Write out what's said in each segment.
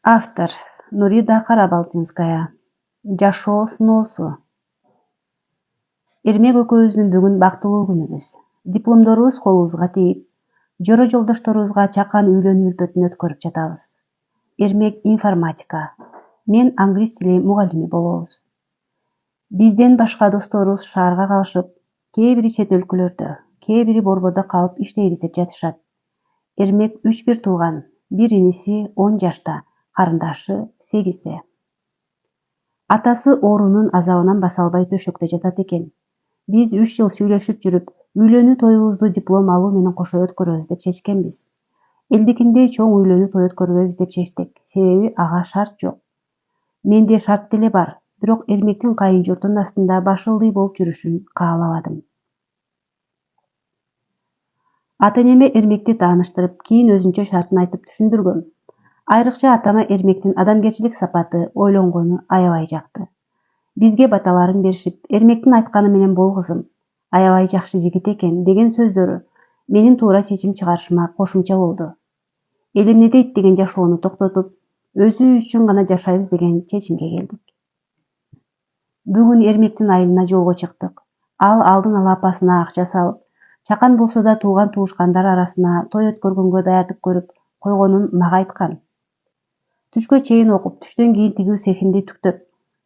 Автор Нурида Карабалтинская. Жашоо сыноосу. Эрмек экөөбүздүн бүгүн бактылуу күнүбүз. Дипломдорубуз колубузга тийип, жоро жолдошторубузга чакан үйлөнүү үлпөтүн өткөрүп жатабыз. Эрмек информатика. Мен англис тили мугалими болобуз. Бизден башка досторубуз шаарга калышып, кээ бири чет өлкөлөрдө, кээ бири борбордо калып иштейбиз деп жатышат. Эрмек 3 тууган, бир иниси 10 жашта, карындашы 8-те. Атасы оорунун азабынан баса албай төшөктө жатат экен. Биз 3 жыл сүйлөшүп жүрүп, үйлөнүү тоюбузду диплом алуу менен кошо өткөрөбүз деп чечкенбиз. Элдикиндей чоң үйлөнүү той өткөрбөйбүз деп чечтик, себеби ага шарт жок. Менде шарт деле бар, бирок Эрмектин кайын журтунун астында баш ылдый болуп жүрүшүн каалабадым. Ата-энеме Эрмекти тааныштырып, кийин өзүнчө шартын айтып түшүндүргөм. Айрыкча атама Эрмектин адамгерчилик сапаты, ойлонгону аябай жакты. Бизге баталарын беришип, Эрмектин айтканы менен бол кызым, аябай жакшы жигит экен деген сөздөрү менин туура чечим чыгарышыма кошумча болду. Эл эмне дейт деген жашоону токтотуп, өзү үчүн гана жашайбыз деген чечимге келдик. Бүгүн Эрмектин айылына жолго чыктык. Ал алдын ала апасына акча салып, чакан болсо да тууган туушкандар арасына той өткөргөнгө даярдык көрүп койгонун мага айткан. Түшкө чейин окуп, түштөн кийин тигүү цехинди түктөп,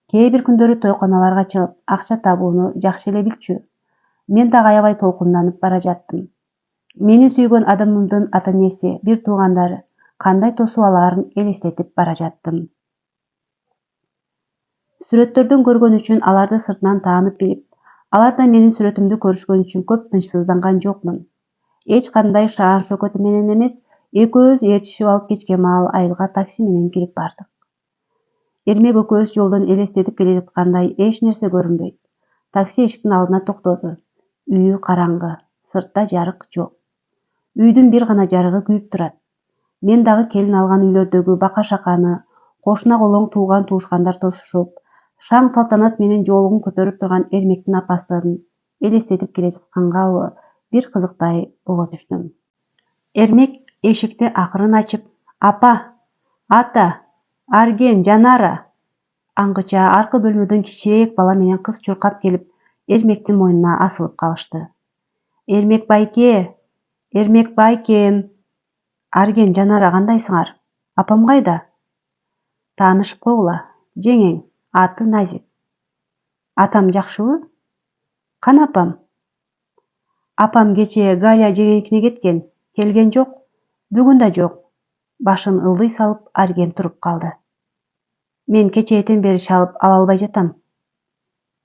кээ бир күндөрү тойканаларга чыгып, акча табууну жакшы эле билчү. Мен дагы аябай толкунданып бара жаттым. Мени сүйгөн адамымдын ата-энеси, бир туугандары кандай тосуп алаарын элестетип бара жаттым. Сүрөттөрдөн көргөн үчүн аларды сыртынан таанып билип, алар да менин сүрөтүмдү көрүшкөн үчүн көп тынчсызданган жокмун. Эч кандай шаан шөкөтү менен эмес, экөөбүз ээрчишип алып кечке маал айылга такси менен кирип бардык. Эрмек экөөбүз жолдон элестетип келе жаткандай эч нерсе көрүнбөйт. Такси эшиктин алдына токтоду. Үйү караңгы, сыртта жарык жок. Үйдүн бир гана жарыгы күйүп турат. Мен дагы келин алган үйлөрдөгү бака-шаканы, кошуна колоң тууган туушкандар тосушуп, шаң салтанат менен жоолугун көтөрүп турган Эрмектин апастарын элестетип келе жатканга бир кызыктай боло түштүм. Эрмек эшикти акырын ачып, апа, ата, Арген, Жанара. Аңгыча аркы бөлмөдөн кичирээк бала менен кыз чуркап келип, Эрмектин мойнуна асылып калышты. Эрмек байкем. Арген, Жанара кандайсыңар? Апам кайда? Таанышып койгула, жеңең, аты Назик. Атам жакшыбы? Кана апам? Апам кечээ Галя жеңеңкине кеткен, келген жок, бүгүн да жок. Башын ылдый салып, Арген туруп калды. Мен кечээден бери чалып ала албай жатам.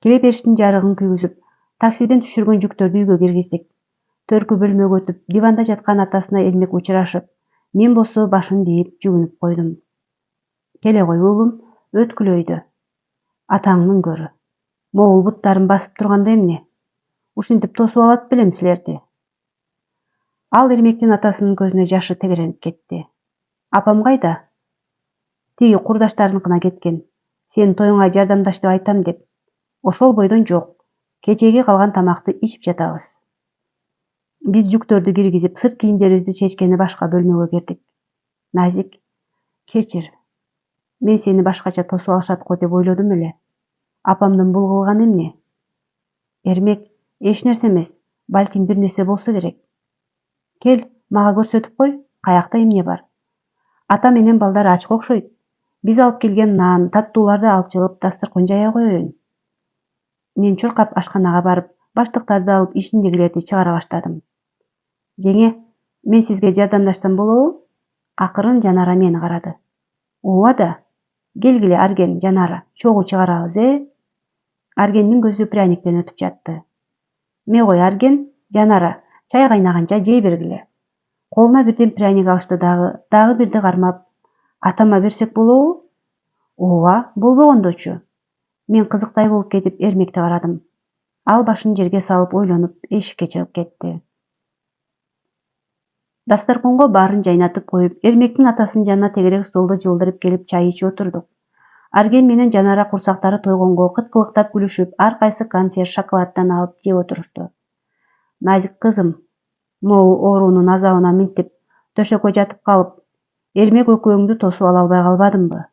Кире бериштин жарыгын күйгүзүп, таксиден түшүргөн жүктөрдү үйгө киргиздик. Төркү бөлмөгө өтүп, диванда жаткан атасына Эрмек учурашып, мен болсо башын дээп жүгүнүп койдум. Келе кой уулум, өткүл өйдө. Атаңдын көрү. Могул буттарын басып турганда эмне? Ушинтип тосуп алат белем силерди. Ал Эрмектин атасынын көзүнө жашы тегеренип кетти. Апам кайда? Тиги курдаштарыныкына кеткен. Сенин тоюңа жардамдаштып айтам деп. Ошол бойдон жок. Кечээги калган тамакты ичип жатабыз. Биз жүктөрдү киргизип, сырт кийимдерибизди чечкени башка бөлмөгө кирдик. Назик, кечир. Мен сени башкача тосуп алышат го деп ойлодум эле. Апамдын бул кылганы эмне? Эрмек, эч нерсе эмес, балким бир нерсе болсо керек. Кел, мага көрсөтүп кой, каякта эмне бар? Ата менен балдар ачка окшойт. Биз алып келген нан, таттууларды алып чыгып, дасторкон жая коеюн. Мен чуркап ашканага барып, баштыктарды алып, ичиндегилерди чыгара баштадым. Жеңе, мен сизге жардамдашсам болобу? Акырын Жанара мени карады. Ооба да. Келгиле Арген, Жанара, чогуу чыгарабыз, Аргендин көзү пряниктен өтүп жатты. Ме кой Арген, Жанара, чай кайнаганча жей бергиле. Колуна бирден пряник алышты дагы бирди кармап, атама берсек болобу? Ооба, болбогондочу. Мен кызыктай болуп кетип Эрмекти карадым. Ал башын жерге салып ойлонуп эшикке чыгып кетти. Дасторконго баарын жайнатып коюп, Эрмектин атасынын жанына тегерек столду жылдырып келип чай ичип отурдук. Арген менен Жанара курсактары тойгонго кыткылыктап күлүшүп, ар кайсы конфет, шоколаддан алып жеп отурушту. Назик кызым, могу оорунун азабына минтип, төшөккө жатып калып, Эрмек экөөңдү тосуп ала албай калбадымбы?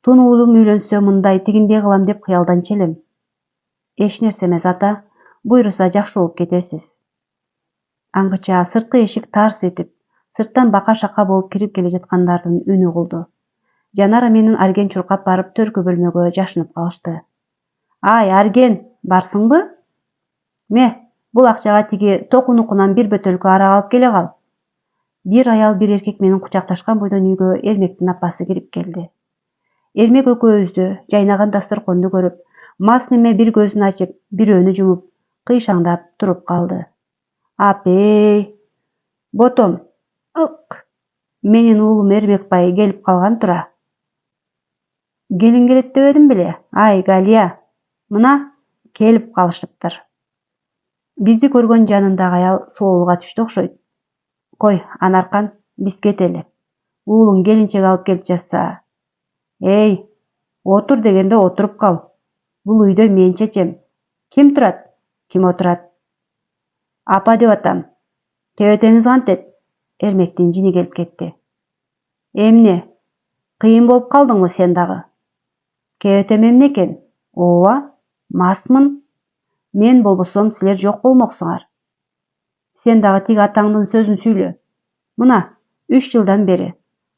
Тун уулум үйлөнсө мындай тигиндей кылам деп кыялданчу элем. Эч нерсе эмес ата, буйруса жакшы болуп кетесиз. Аңгыча сырткы эшик тарс этип, сырттан бака-шака болуп кирип келе жаткандардын үнү угулду. Жанара менен Арген чуркап барып төркү бөлмөгө жашынып калышты. Ай, Арген, барсыңбы? Ме, бул акчага тиги токунукунан бир бөтөлкө арак алып келе кал. Бир аял бир эркек менен кучакташкан бойдон үйгө Эрмектин апасы кирип келди. Эрмек экөөбүздү жайнаган дасторконду көрүп, мас неме бир көзүн ачып, бирөөнү жумуп, кыйшаңдап туруп калды. Апей, ботом, ык, менин уулум Эрмекбай келип калган тура. Келиң келет дебедим беле? Ай, Галия, мына келип калышыптыр. Бизди көргөн жанындагы аял соолуга түштү окшойт. Кой, Анаркан, биз кетели. Уулуң келинчек алып келип жатса. Эй, отур дегенде отуруп кал. Бул үйдө мен чечем. Ким турат? Ким отурат? Апа деп атам. Тебетеңиз кантет? Эрмектин жини келип кетти. Эмне? Кыйын болуп калдыңбы сен дагы? Кебетем эмне экен? Ооба, масмын. Мен болбосом силер жок болмоксуңар. Сен дагы тиги атаңдын сөзүн сүйлө. Мына, 3 жылдан бери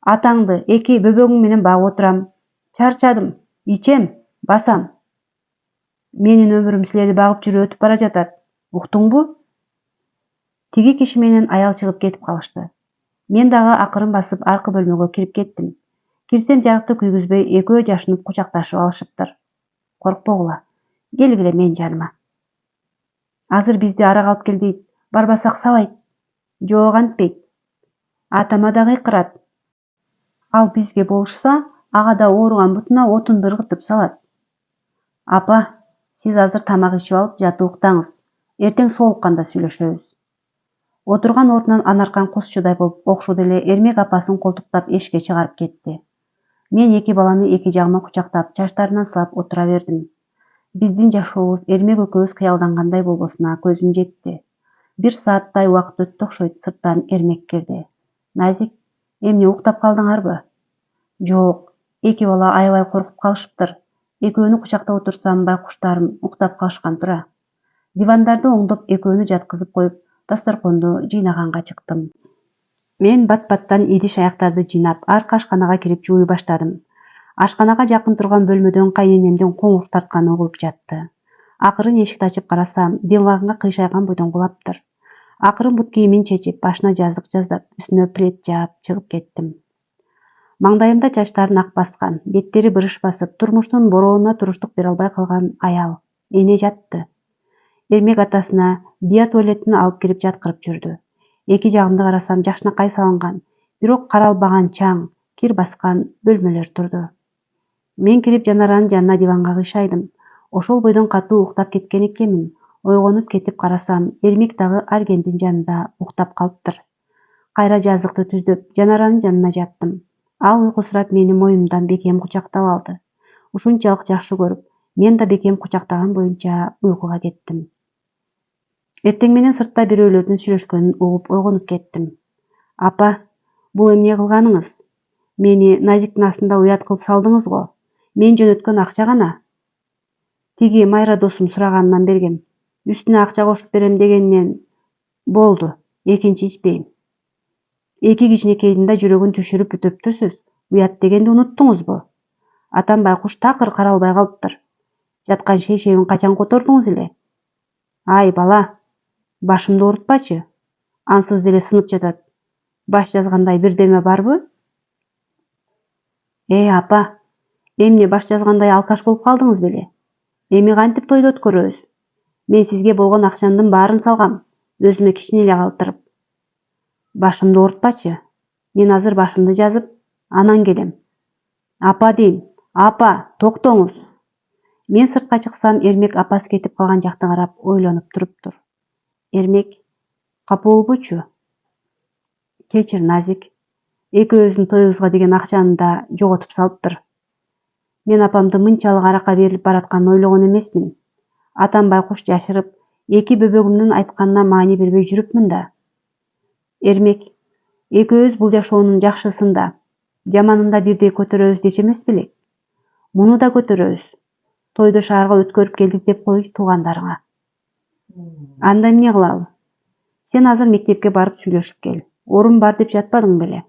атаңды 2 бөбөгүң менен багып отурам. Чарчадым, ичем, басам. Менин өмүрүм силерди багып жүрүп өтүп бара жатат. Уктуңбу? Тиги киши менен аял чыгып кетип калышты. Мен дагы акырын басып аркы бөлмөгө кирип кеттим. Кирсем жарыкты күйгүзбөй экөө жашынып кучакташып алышыптыр. Коркпогула, келгиле мен жаныма. Азыр бизди арак алып кел дейт, барбасак сабайт. Жок, антпейт. Атама да кыйкырат. Ал бизге болушса, ага да ооруган бутуна отунду ыргытып салат. Апа, сиз азыр тамак ичип алып жатып уктаңыз. Эртең соолукканда сүйлөшөбүз. Отурган ордунан Анаркан кузчудай болуп окшуду эле Эрмек апасын колтуктап эшикке чыгарып кетти. Мен 2 баланы 2 жагыма кучактап, чачтарынан сылап отура бердим. Биздин жашообуз Эрмек экөөбүз кыялдангандай болбосуна көзүм жетти. 1 сааттай убакыт өттү окшойт, сырттан Эрмек кирди. Назик, эмне уктап калдыңарбы? Жок, 2 бала аябай коркуп калышыптыр. Экөөнү кучактап отурсам, байкуштарым уктап калышкан тура. Дивандарды оңдоп экөөнү жаткызып коюп, дасторконду жыйнаганга чыктым. Мен бат-баттан идиш аяктарды жыйнап, аркы ашканага кирип жууй баштадым. Ашканага жакын турган бөлмөдөн кайненемдин коңур тартканы угулуп жатты. Акырын эшикти ачып карасам, диванга кыйшайган бойдон кулаптыр. Акырын бут кийимин чечип, башына жазык жаздап, үстүнө плед жаап чыгып кеттим. Маңдайымда чачтарын ак баскан, беттери бырыш басып, турмуштун бороону туруштук бере албай калган аял эне жатты. Эрмек атасына бия туалеттин алып кирип жаткырып жүрдү. Эки жагымды карасам, жакшынакай салынган, бирок каралбаган чаң, кир баскан бөлмөлөр турду. Мен кирип Жанаранын жанына диванга кыйшайдым. Ошол бойдон катуу уктап кеткен экенмин. Ойгонуп кетип карасам, Эрмек дагы Аргендин жанында уктап калыптыр. Кайра жазыкты түздөп, Жанаранын жанына жаттым. Ал уйкусурап мени мойнумдан бекем кучактап алды. Ушунчалык жакшы көрүп, мен да бекем кучактаган боюнча уйкуга кеттим. Эртең менен сыртта бирөөлөрдүн сүйлөшкөнүн угуп ойгонуп кеттим. Апа, бул эмне кылганыңыз? Мени Назиктин астында уят кылып салдыңыз го. Мен жөнөткөн акча гана. Тиги Майра досум сураганынан бергем. Үстүнө акча кошуп берем дегенинен болду, экинчи ичпейм. 2 кичинекейдин да жүрөгүн түшүрүп бүтөптүрсүз. Уят дегенди унуттуңузбу? Атам байкуш такыр каралбай калыптыр. Жаткан шейшебин качан котордуңуз эле? Ай, бала, башымды оорутпачы. Ансыз деле сынып жатат. Баш жазгандай бирдеме барбы? Апа, эмне баш жазгандай алкаш болуп калдыңыз беле? Эми кантип тойду өткөрөбүз? Мен сизге болгон акчамдын баарын салгам, өзүмө кичине эле калтырып. Башымды оорутпачы. Мен азыр башымды жазып, анан келем. Апа дейм, апа, токтоңуз. Мен сыртка чыксам, Эрмек апасы кетип калган жакты карап ойлонуп туруптур. Эрмек, капа болбочу. Кечир, Назик. Экөөбүздүн тоюбузга деген акчаны да жоготуп салыптыр. Мен апамды мынчалык аракка берилип баратканын ойлогон эмесмин. Атам байкуш жашырып, 2 бөбөгүмдүн айтканына маани бербей жүрүпмүн да. Эрмек, экөөбүз бул жашоонун жакшысында, Жаманында бирдей көтөрөбүз дечи эмес белек. Муну да көтөрөбүз. Тойду шаарга өткөрүп келдик деп кой туугандарыңа. Анда эмне кылалы? Сен азыр мектепке барып сүйлөшүп кел. Орун бар деп жатпадың беле?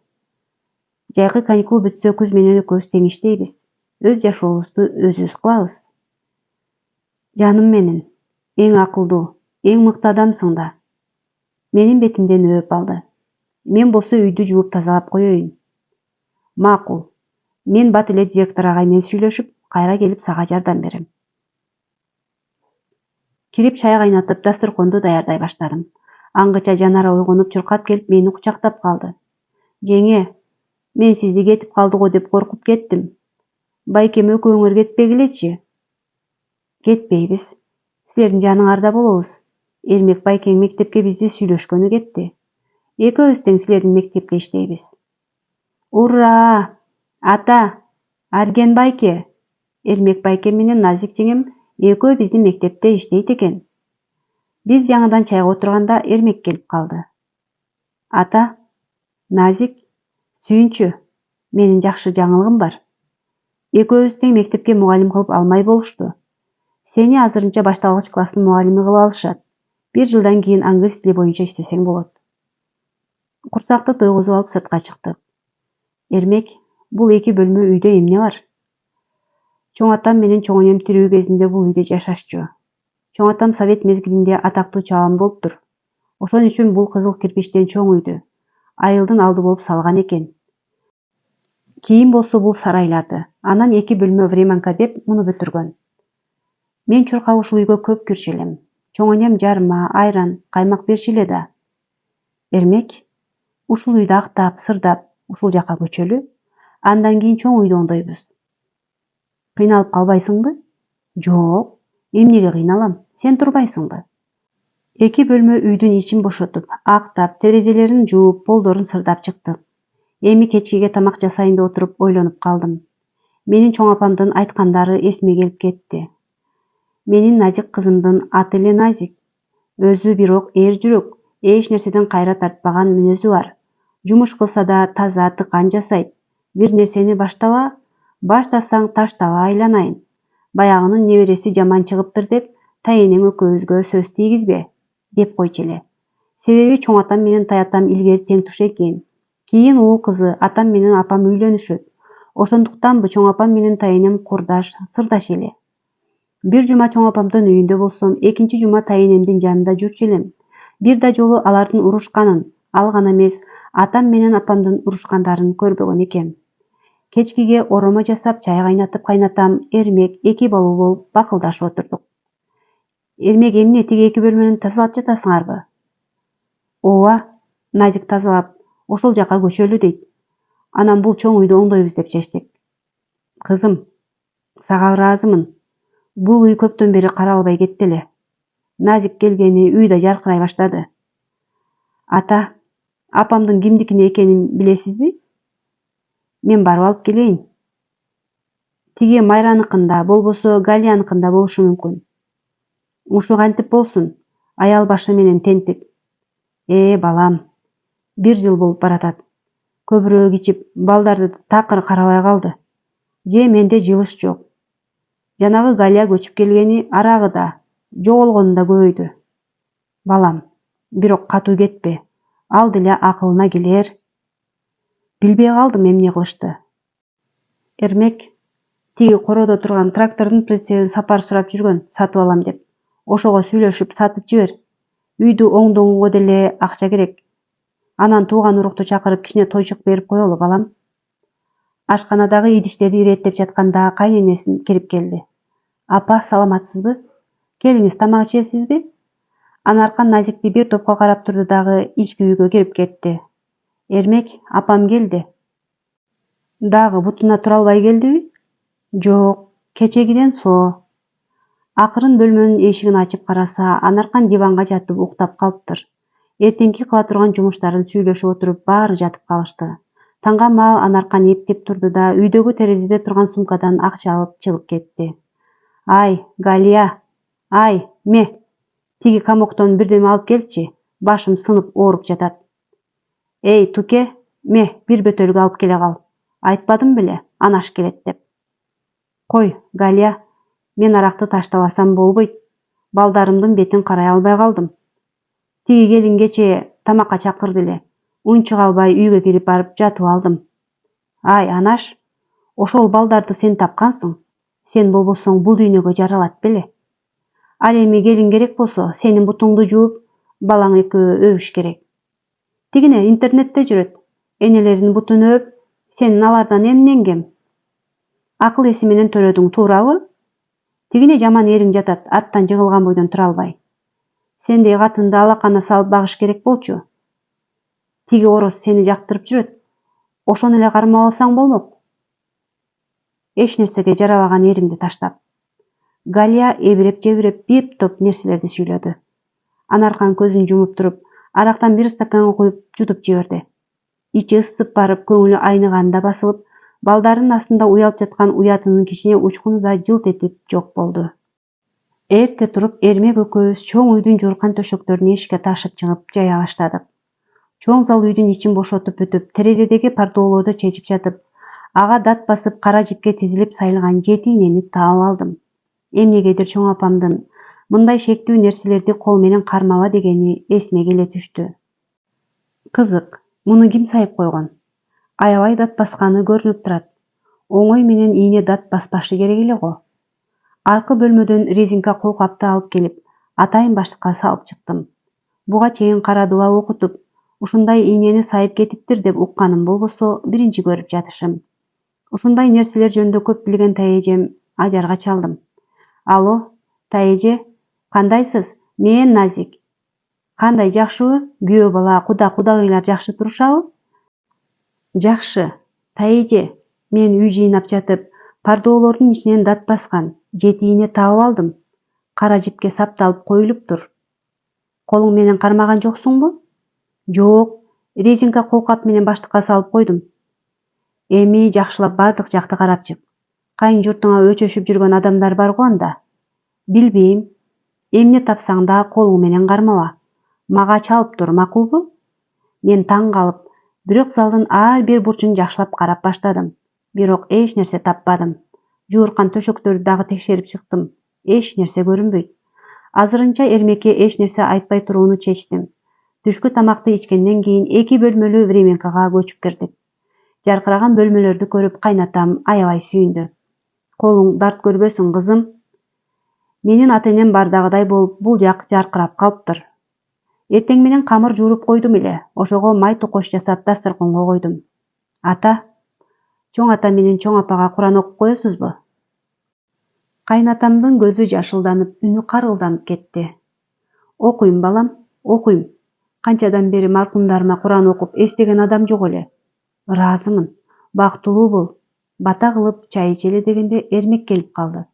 Жайкы каникул бүтсө күз менен экөөбүз тең иштейбиз. Өз жашообузду өзүбүз кылабыз. Жаным менен, эң акылдуу, эң мыкты адамсың да. Менин бетимден өөп алды. Мен болсо үйдү жууп тазалап коеюн. Макул. Мен бат эле директор агай менен сүйлөшүп, кайра келип сага жардам берем. Кирип чай кайнатып, дасторконду даярдай баштадым. Аңгыча Жанара ойгонуп чуркап келип мени кучактап калды. Жеңе, мен сизди кетип калдыго деп коркуп кеттим. Байкем экөөңөр кетпегилечи? Кетпейбиз. Силердин жаныңарда болобуз. Эрмек байкең мектепке бизди сүйлөшкөнү кетти. Экөөбүз тең силердин мектепте иштейбиз. Ура! Ата! Арген байке! Эрмек байкем менен Назик жеңем экөө биздин мектепте иштейт экен. Биз жаңыдан чайга отурганда Эрмек келип калды. Ата, Назик, сүйүнчү, менин жакшы жаңылыгым бар. Экөөбүз тең мектепке мугалим кылып алмай болушту. Сени азырынча башталгыч класстын мугалими кылып алышат. 1 жылдан кийин англис тили боюнча иштесең болот. Курсакты тойгузуп алып сыртка чыктык. Эрмек, бул 2 бөлмө үйдө эмне бар? Чоң атам менен чоң энем тирүү кезинде бул үйдө жашашчу. Чоң атам совет мезгилинде атактуу чабан болуптур. Ошон үчүн бул кызыл кирпичтен чоң үйдү айылдын алды болуп салган экен. Кийин болсо бул сарайларды, анан 2 бөлмө времянка деп муну бүтүргөн. Мен чуркап ушул үйгө көп кирчү элем. Чоң энем жарма, айран, каймак берчү эле да. Эрмек, ушул үйдү актап, сырдап, ушул жака көчөлү. Андан кийин чоң үйдү оңдойбуз. Кыйналып калбайсыңбы? Жок. Эмнеге кыйналам? Сен турбайсыңбы? 2 бөлмө үйдүн ичин бошотуп, актап, терезелерин жууп, полдорун сырдап чыктык. Эми кечкиге тамак жасайын деп отуруп ойлонуп калдым. Менин чоң апамдын айткандары эсиме келип кетти. Менин Назик кызымдын аты эле Назик. Өзү бирок эр жүрөк, эч нерседен кайра тартпаган мүнөзү бар. Жумуш кылса да таза, тыкан жасайт. Бир нерсени баштала, баштасаң таштабай айланайын. Баягынын небереси жаман чыгыптыр деп, тайэнең экөөбүзгө сөз тийгизбе, деп койчу эле. Себеби чоң атам менен таятам илгери тең туш экен. Кийин уул кызы атам менен апам үйлөнүшөт. Ошондуктанбы чоң апам менен тайэнем курдаш, сырдаш эле. Бир жума чоң апамдын үйүндө болсом, экинчи жума тайэнемдин жанында жүрчү элем. Бир да жолу алардын урушканын, ал гана эмес, атам менен апамдын урушкандарын көрбөгөн экем. Кечкиге оромо жасап, чай кайнатып кайнатам, Эрмек 2 балуу болуп бакылдашып отурдук. Эрмек, эмне тиги 2 бөлмөнү тазалап жатасыңарбы? Ооба, Назик тазалап, ошол жака көчөлү дейт. Анан бул чоң үйдү оңдойбуз деп чечтик. Кызым, сага ыраазымын. Бул үй көптөн бери каралбай кетти эле. Назик келгени үй да жаркырай баштады. Ата, апамдын кимдикине экенин билесизби? Мен барып алып келейин. Тиги Майраныкында, болбосо Галияныкында болушу мүмкүн. Ушу кантип болсун? Аял башы менен тентик. Балам, 1 жыл болуп баратат. Көбүрөөк ичип, балдарды такыр карабай калды. Же менде жылыш жок. Жанагы Галия көчүп келгени арагы да, жоголгону да көбөйдү. Балам, бирок катуу кетпе. Ал деле акылына келер. Билбей калдым эмне кылышты. Эрмек, тиги короодо турган трактордун прицебин сапар сурап жүргөн, сатып алам деп. Ошого сүйлөшүп сатып жибер. Үйдү оңдогонго деле акча керек. Анан тууган урукту чакырып кичине тойчук берип коелу, балам. Ашканадагы идиштерди иреттеп жатканда кайненесин кирип келди. Апа, саламатсызбы? Келиңиз, тамак ичесизби? Анаркан Назикти бир топко карап турду дагы ички үйгө кирип кетти. Эрмек, апам келди. Дагы бутуна тура албай келдиби? Жок, кечегиден соо. Акырын бөлмөнүн эшигин ачып караса, Анаркан диванга жатып уктап калыптыр. Эртеңки кыла турган жумуштарын сүйлөшүп отуруп баары жатып калышты. Таңга маал Анаркан эптеп турду да үйдөгү терезеде турган сумкадан акча алып чыгып кетти. Ай, Галия, ай, ме, тиги комоктон бирдеме алып келчи, башым сынып ооруп жатат. Эй, Туке, ме, бир бөтөлкө алып келе кал. Айтпадым беле, анаш келет деп. Кой, Галия, мен аракты таштабасам болбойт. Балдарымдын бетин карай албай калдым. Тиги келингече тамакка чакырды эле. Унчук албай үйгө кирип барып жатып алдым. Ай, анаш, ошол балдарды сен тапкансың. Сен болбосоң бул дүйнөгө жаралат беле. Ал эми келин керек болсо, сенин бутуңду жууп, балаң экөө өбүш керек. Тигине интернетте жүрөт. Энелердин бутун өп, сенин алардан эмнең кем? Акыл эси менен төрөдүң, туурабы? Тигине жаман эриң жатат, аттан жыгылган бойдон тура албай. Сендей катынды алакана салып багыш керек болчу. Тиги ороз сени жактырып жүрөт. Ошону эле кармап алсаң болмок. Эч нерсеге жарабаган эриңди таштап. Галия эбиреп-жебиреп бир топ нерселерди сүйлөдү. Анаркан көзүн жумуп туруп, арактан бир стакан куюп жутуп жиберди. Ичи ысып барып, көңүлү айныганда басылып, балдарынын астында уялып жаткан уятынын кичине учкуну да жылт этип жок болду. Эрте туруп Эрмек экөөбүз чоң үйдүн жууркан төшөктөрүн эшикке ташып чыгып жая баштадык. Чоң зал үйдүн ичин бошотуп бүтүп, терезедеги пардоолорду чечип жатып, ага дат басып кара жипке тизилип сайылган 7 инени таап алдым. Эмнегедир чоң апамдын мындай шектүү нерселерди кол менен кармаба дегени эсиме келе түштү. Кызык, муну ким сайып койгон? Аябай дат басканы көрүнүп турат. Оңой менен ийне дат баспашы керек эле го. Аркы бөлмөдөн резинка колкапты алып келип, атайын баштыкка салып чыктым. Буга чейин кара дуба окутуп, ушундай ийнени сайып кетиптир деп укканым болбосо, биринчи көрүп жатышым. Ушундай нерселер жөнүндө көп билген таэжем ажарга чалдым. Алло, таэже, кандайсыз? Мен Назик. Кандай, жакшыбы? Күйөө бала, кудагыйлар жакшы турушабы? Жакшы. Таэже, мен үй жыйнап жатып, пардоолордун ичинен дат баскан 7 ийне таап алдым. Кара жипке сапталып коюлуптур. Колуң менен кармаган жоксуңбу? Жок, резинка колкап менен баштыкка салып койдум. Эми жакшылап бардык жакты карап чык. Кайын журтуңа өчөшүп жүргөн адамдар бар го анда. Билбейм. Эмне тапсаң да колуң менен кармаба. Мага чалып тур, макулбу? Мен таң калып, бирок залдын ар бир бурчун жакшылап карап баштадым. Бирок эч нерсе таппадым. Жууркан төшөктөрдү дагы текшерип чыктым. Эч нерсе көрүнбөйт. Азырынча Эрмекке эч нерсе айтпай турууну чечтим. Түшкү тамакты ичкенден кийин 2 бөлмөлүү временкага көчүп кирдик. Жаркыраган бөлмөлөрдү көрүп кайнатам аябай сүйүндү. Колуң дарт көрбөсүн, кызым. Менин ата-энем бардагыдай болуп, бул жак жаркырап калыптыр. Эртең менен камыр жууруп койдум эле. Ошого май токош жасап дасторконго койдум. Ата, чоң ата менен чоң апага Куран окуп коесузбу? Кайнатамдын көзү жашылданып, үнү карылданып кетти. Окуйм, балам, окуйм. Канчадан бери маркумдарыма Куран окуп эстеген адам жок эле. Ыраазымын. Бактылуу бол. Бата кылып чай ичели дегенде Эрмек келип калды.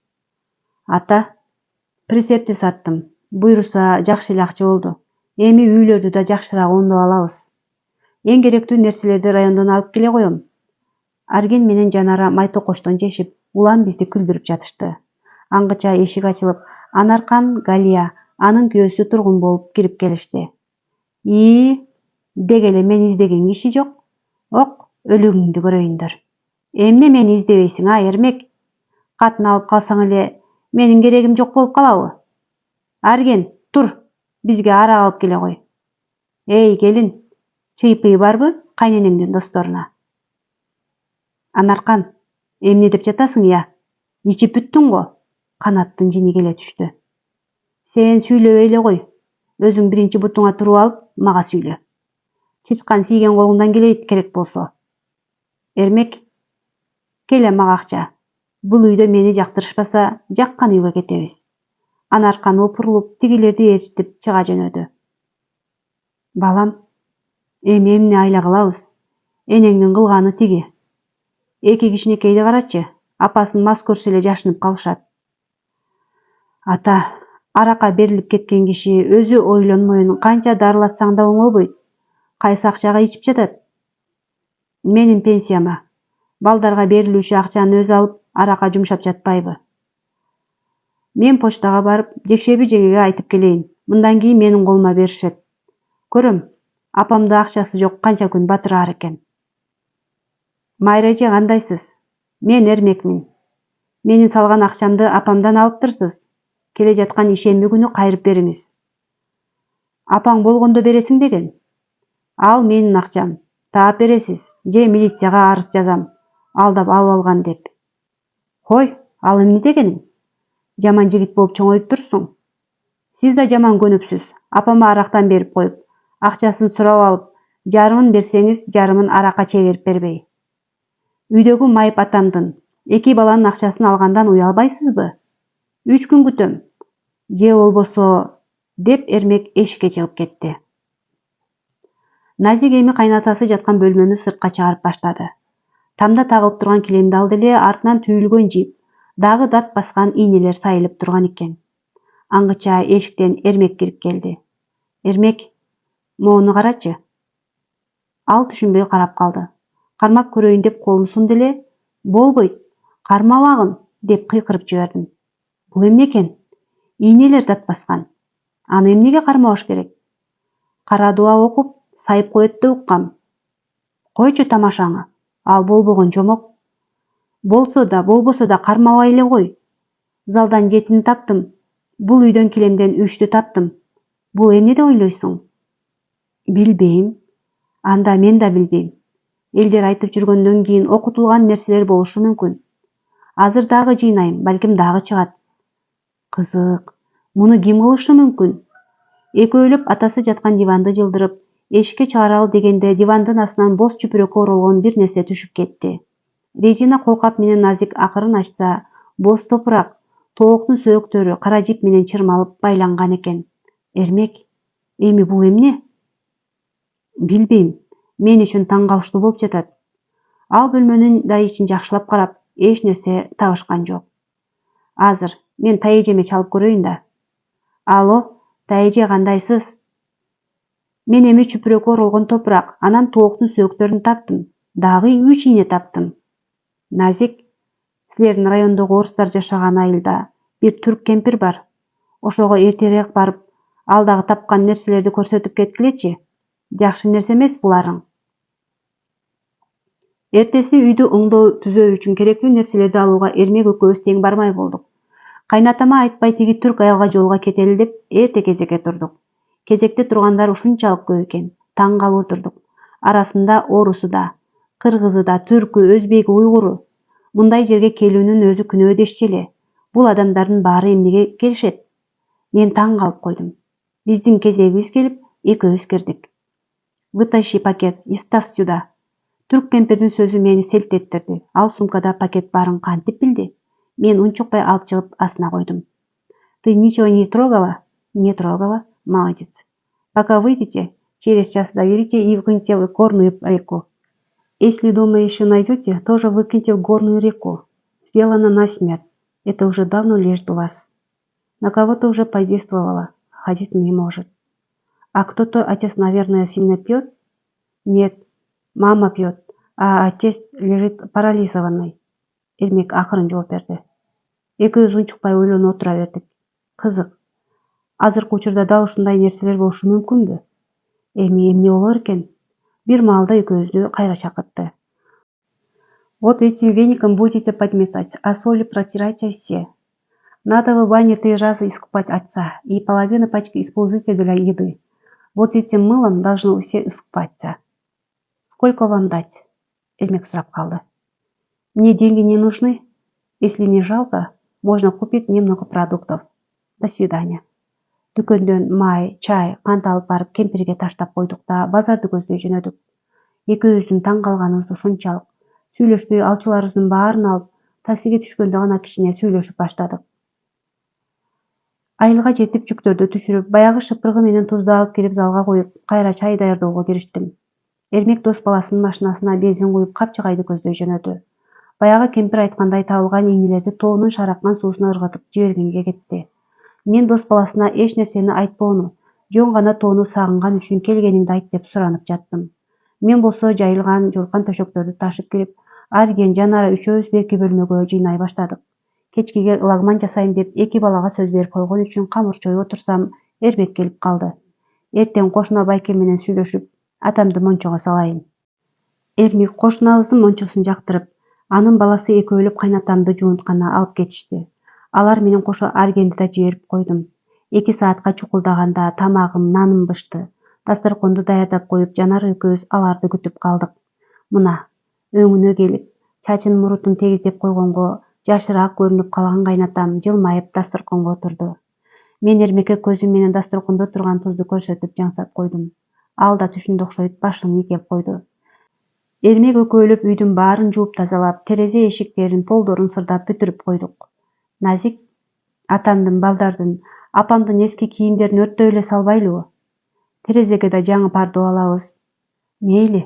Ата, прицепти саттым. Буйруса жакшы эле акча болду. Эми үйлөрдү да жакшыраак оңдоп алабыз. Эң керектүү нерселерди райондон алып келе коем. Арген менен Жанара май токоштон жешип, улам бизди күлдүрүп жатышты. Аңгыча эшик ачылып, Анаркан, Галия, анын күйөөсү тургун болуп кирип келишти. Деги эле мен издеген киши жок. Ок, өлүгүңдү көрөйүндөр. Эмне мени издебейсиң, Эрмек? Катын алып калсаң эле менин керегим жок болуп калабы? Арген, тур, бизге арак алып келе кой. Эй, келин, чыйпый барбы кайненеңдин досторуна? Анаркан, эмне деп жатасың, я? Ичип бүттүң го? Канаттын жини келе түштү. Сен сүйлөбөй эле кой. Өзүң биринчи бутуңа туруп алып, мага сүйлө. Чычкан тийген колуңдан келет керек болсо. Эрмек, келе мага акча. Бул үйдө мени жактырышпаса, жаккан үйгө кетебиз. Анаркан опурулуп, тигилерди ээрчитип чыга жөнөдү. Балам, эми эмне айла кылабыз? Энеңдин кылганы тиги. 2 кичинекейди карачы, апасын мас көрсө эле жашынып калышат. Ата, аракка берилип кеткен киши өзү ойлонмойун канча дарылатсаң да оңолбойт. Кайсы акчага ичип жатат? Менин пенсияма. Балдарга берилүүчү акчаны өзү алып, аракка жумшап жатпайбы? Мен почтага барып, Жекшеби жеңеге айтып келейин. Мындан кийин менин колума беришет. Көрөм, апамда акчасы жок канча күн батыраар экен. Майра эже кандайсыз? Мен Эрмекмин. Менин салган акчамды апамдан алыптырсыз. Келе жаткан ишемби күнү кайрып бериңиз. Апаң болгондо бересиң деген. Ал менин акчам. Таап бересиз же милицияга арыз жазам. Алдап алып алган деп. Кой, ал эмне дегениң? Жаман жигит болуп чоңоюп турсуң. Сиз да жаман көнүпсүз. Апама арактан берип коюп, акчасын сурап алып, жарымын берсеңиз, жарымын аракка чегирип бербей. Үйдөгү майып атамдын 2 баланын акчасын алгандан уялбайсызбы? 3 күн күтөм. Же болбосо, деп Эрмек эшикке чыгып кетти. Назик эми кайнатасы жаткан бөлмөнү сыртка чыгарып баштады. Тамда тагылып турган килемди алды эле артынан түйүлгөн жип, дагы дат баскан ийнелер сайылып турган экен. Аңгыча эшиктен Эрмек кирип келди. Эрмек, моуну карачы. Ал түшүнбөй карап калды. Кармап көрөйүн деп колун сунду эле, болбойт, кармабагын, деп кыйкырып жибердим. Бул эмне экен? Ийнелер дат баскан. Аны эмнеге кармабаш керек? Кара дуа окуп, сайып коет деп уккам. Койчу тамашаңы, ал болбогон жомок. Болсо да, болбосо да кармабай эле кой. Залдан жетини таптым. Бул үйдөн килемден 3-тү таптым. Бул эмне деп ойлойсуң? Билбейм. Анда мен да билбейм. Элдер айтып жүргөндөн кийин окутулган нерселер болушу мүмкүн. Азыр дагы жыйнайм, балким дагы чыгат. Кызык. Муну ким кылышы мүмкүн? Экөөлөп атасы жаткан диванды жылдырып, эшикке чыгаралы дегенде дивандын астынан боз чүпүрөккө оролгон бир нерсе түшүп кетти. Резина колкап менен Назик акырын ачса, боз топурак, тооктун сөөктөрү кара жип менен чырмалып байланган экен. Эрмек, эми бул эмне? Билбейм. Мен үчүн таң калыштуу болуп жатат. Ал бөлмөнүн да ичин жакшылап карап, эч нерсе табышкан жок. Азыр мен Таэжеме чалып көрөйүн да. Алло, Таэже кандайсыз? Мен эми чүпүрөккө оролгон топурак, анан тооктун сөөктөрүн таптым. Дагы 3 ийне таптым. Назик, силердин райондогу орустар жашаган айылда бир түрк кемпир бар. Ошого эртерээк барып, ал дагы тапкан нерселерди көрсөтүп кеткилечи. Жакшы нерсе эмес буларың. Эртеси үйдү оңдоо түзөө үчүн керектүү нерселерди алууга Эрмек экөөбүз тең бармай болдук. Кайнатама айтпай тиги түрк аялга жолуга кетели деп эрте кезекке турдук. Кезекте тургандар ушунчалык көп экен. Таң калып отурдук. Арасында орусу да, кыргызы да, түркү, өзбеги, уйгуру. Мындай жерге келүүнүн өзү күнөө дешчи эле. Бул адамдардын баары эмнеге келишет? Мен таң калып койдум. Биздин кезегибиз келип, экөөбүз кирдик. Вытащи пакет и ставь сюда. Түрк кемпирдин сөзү мени селт эттирди. Ал сумкада пакет барын кантип билди? Мен унчукпай алып чыгып астына койдум. Ты ничего не трогала? Не трогала. Молодец. Пока выйдете, через час доверите и выкиньте в горную реку. Если дома еще найдете, тоже выкиньте в горную реку. Сделано насмерть. Это уже давно лежит у вас. На кого-то уже подействовало. Ходить не может. А кто-то, отец, наверное, сильно пьет? Нет, мама пьет, а отец лежит парализованный. Эрмек акырын жооп берди. Экөөбүз унчукпай ойлонуп отура бердик. Кызык. Азыркы учурда дал ушундай нерселер болушу мүмкүнбү? Эми эмне болор экен? Бир маалда экөөбүздү кайра чакыртты. Вот этим веником будете подметать, а солью протирайте все. Надо в бане 3 раза искупать отца и половину пачки используйте для еды. Вот этим мылом должны все искупаться. Сколько вам дать? Эрмек сурап калды. Мне деньги не нужны. Если не жалко, можно купить немного продуктов. До свидания. Дүкөндөн май, чай, кант алып барып кемпирге таштап койдук да базарды көздөй жөнөдүк. Экөөбүздүн таң калганыбыз ушунчалык. Сүйлөшпөй алчуларыбыздын баарын алып, таксиге түшкөндө гана кичине сүйлөшүп баштадык. Айылга жетип жүктөрдү түшүрүп, баягы шыпыргы менен тузду алып келип залга коюп, кайра чай даярдоого кириштим. Эрмек дос баласынын машинасына бензин куюп Капчыгайды көздөй жөнөдү. Баягы кемпир айткандай табылган ийнелерди тоонун шараккан суусуна ыргытып жибергенге кетти. Мен дос баласына эч нерсени айтпоону, жөн гана тоону сагынган үчүн келгениңди айт деп суранып жаттым. Мен болсо жайылган жууркан төшөктөрдү ташып кирип, Арген, Жанара үчөөбүз берки бөлмөгө жыйнай баштадык. Кечкиге ылагман жасайм деп 2 балага сөз берип койгон үчүн камырчоюп отурсам, Эрмек келип калды. Эртең кошуна байке менен сүйлөшүп, атамды мончого салайын. Эрмек кошунабыздын мончосун жактырып, анын баласы экөөлөп кайнатамды жуунткана алып кетишти. Алар менен кошо Аргенди да жиберип койдум. 2 саатка чукулдаганда тамагым, наным бышты. Дасторконду даярдап коюп, Жанар экөөбүз аларды күтүп калдык. Мына, өңүнө келип, чачын мурутун тегиздеп койгонго, жашыраак көрүнүп калган кайнатам жылмайып дасторконго отурду. Мен Эрмекке көзүм менен дасторкондо турган тузду көрсөтүп жаңсап койдум. Ал да түшүндү окшойт, башын ийкеп койду. Эрмек экөөлөп үйдүн баарын жууп тазалап, терезе эшиктерин, полдорун сырдап бүтүрүп койдук. Назик, атамдын, балдардын, апамдын эски кийимдерин өрттөй эле салбайлыбы? Терезеге да жаңы пардо алабыз. Мейли,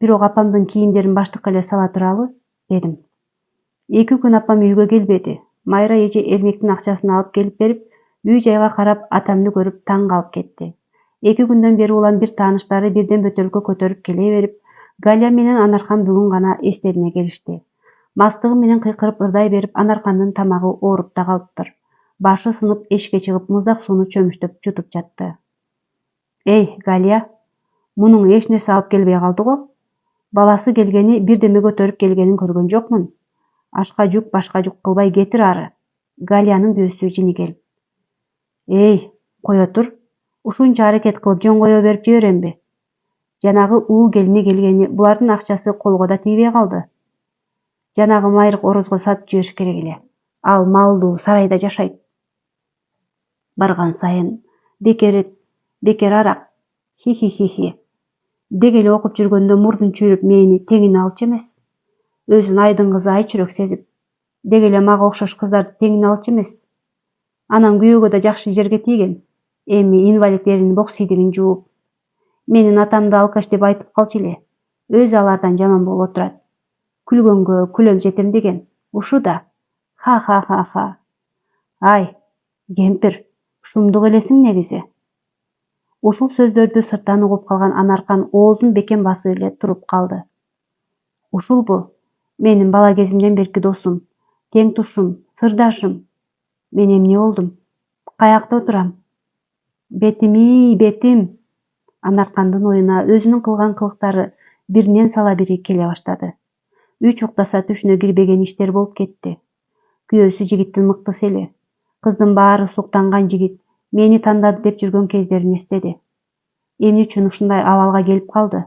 бирок апамдын кийимдерин баштыкка эле сала туралы, дедим. 2 күн апам үйгө келбеди. Майра эже Эрмектин акчасын алып келип берип, үй жайга карап атамды көрүп таң калып кетти. 2 күндөн бери улам бир тааныштары бирден бөтөлкө көтөрүп келе берип, Галя менен Анаркан бүгүн гана эстерине келишти. Мастыгы менен кыйкырып ырдай берип, Анаркандын тамагы ооруп да калыптыр. Башы сынып эшикке чыгып, муздак сууну чөмүштөп жутуп жатты. Эй, Галия, мунуң эч нерсе алып келбей калды го. Баласы келгени, бирдеме көтөрүп келгенин көргөн жокмун. Ашка жүк, башка жүк кылбай кетир ары. Галиянын дөөсү жинигел. Эй, кое тур. Ушунча аракет кылып жөн кое берип жиберемби? Жанагы уу келини келгени, булардын акчасы колго да тийбей калды. Жанагы майрык орозго сатып жибериш керек эле. Ал малдуу сарайда жашайт. Барган сайын бекер арак. Хи-хи-хи-хи. Дег эле окуп жүргөндө мурдун чүйрүп мени теңине алчу эмес. Өзүн айдын кызы айчүрөк сезип, дег эле мага окшош кыздарды теңине алчу эмес. Анан күйөөгө да жакшы жерге тийген. Эми инвалид эринин боксийдигин жууп. Менин атамды алкаш деп айтып калчу эле. Өзү алардан жаман болуп отурат. Күлгөнгө күлөм жетем деген. Ушу да. Ха-ха-ха-ха. Ай, кемпир, шумдук элесиң негизи. Ушул сөздөрдү сырттан угуп калган Анаркан оозун бекем басып эле туруп калды. Ушулбу менин бала кезимден берки досум, тең тушум, сырдашым. Мен эмне болдум? Каякта отурам? Бетим. Анаркандын оюна өзүнүн кылган кылыктары биринен сала бири келе баштады. Үч уктаса түшүнө кирбеген иштер болуп кетти. Күйөөсү жигиттин мыктысы эле. Кыздын баары суктанган жигит мени тандады деп жүргөн кездерин эстеди. Эмне үчүн ушундай абалга келип калды?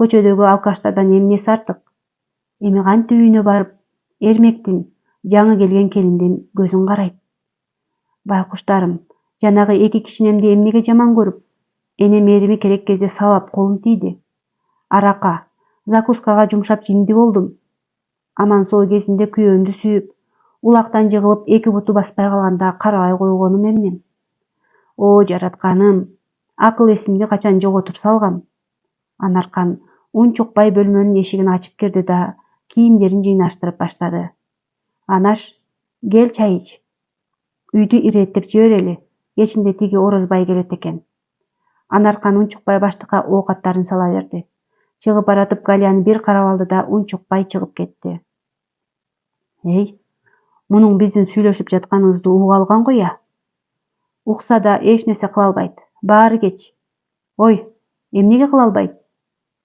Көчөдөгү алкаштардан эмнеси артык? Эми кантип үйүнө барып, Эрмектин, жаңы келген келиндин көзүн карайт? Байкуштарым, жанагы 2 кичинемди эмнеге жаман көрүп, эне мээрими керек кезде сабап колум тийди. Арака, закускага жумшап жинди болдум. Аман-соо кезинде күйөөмдү сүйүп, улактан жыгылып 2 буту баспай калганда карабай койгонум эмнем? О, жаратканым, акыл эсимди качан жоготуп салгам? Анаркан унчукпай бөлмөнүн эшигин ачып кирди да кийимдерин жыйнаштырып баштады. Анаш, кел чай ич. Үйдү иреттеп жиберели, кечинде тиги орозбай келет экен. Анаркан унчукпай баштыкка оокаттарын сала берди. Чыгып баратып Галияны бир карап алды да унчукпай чыгып кетти. Эй, мунуң биздин сүйлөшүп жатканыбызды угуп алган го я? Укса да эч нерсе кыла албайт. Баары кеч. Ой, эмнеге кыла албайт?